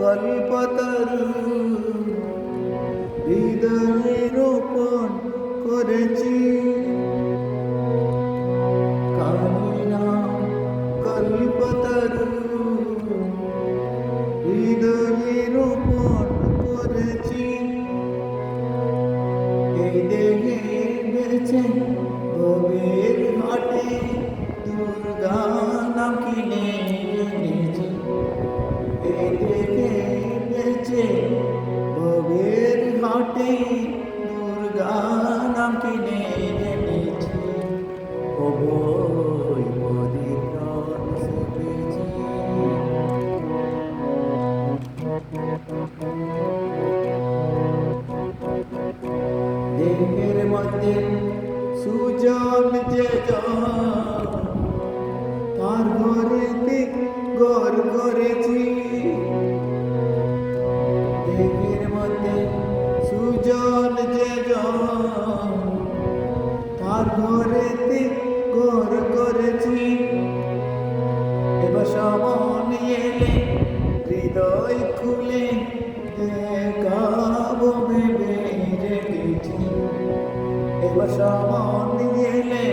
কল্পতরু হৃদয়ে রোপণ করেছি। কালী নাম কল্পতরু হৃদয়ে রোপণ করেছি। এই দেহে বেছে ভবের ঘাটে দুর্গা নাম কিনে এনেছি। এই দেহে বেছে ভবের ঘাটে দুর্গা নাম কিনে এনেছি। ও বই পরিত্রাণ সেবেছি। দেহের মধ্যে সুজন যে তার ঘরেতে ঘর করেছি। দেহের মধ্যে সুজন যে তার ঘরেতে ঘর করেছি। এবার সমন এলে হৃদয় খুলে দেখাবো ভেবে রেখেছি। এবার সমন এলে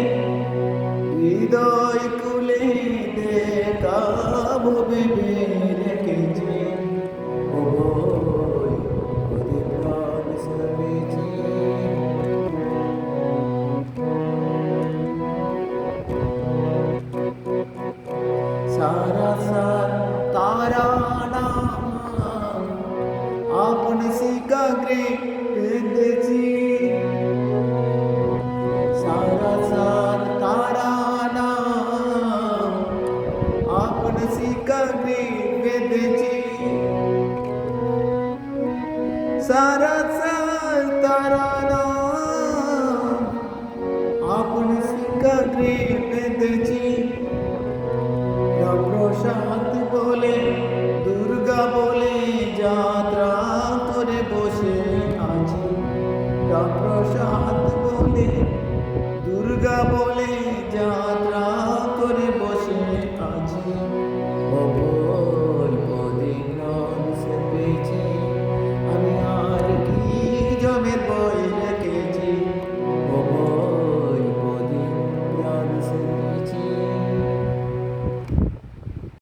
হৃদয় খুলে দেখাবো ভেবে রেখেছি। ও বই পরিত্রাণ সেবেছি। सारा सार तारा नाम आपण सिकाग्रे वेदेची। सारा सार तारा नाम आपण सिकाग्रे वेदेची। सारा सार तारा नाम आपण सिकाग्रे वेदेची। প্রসাদ বলে দুর্গা বলে যাত্রা করে বসে আছি। প্রসাদ বলে দুর্গা বলে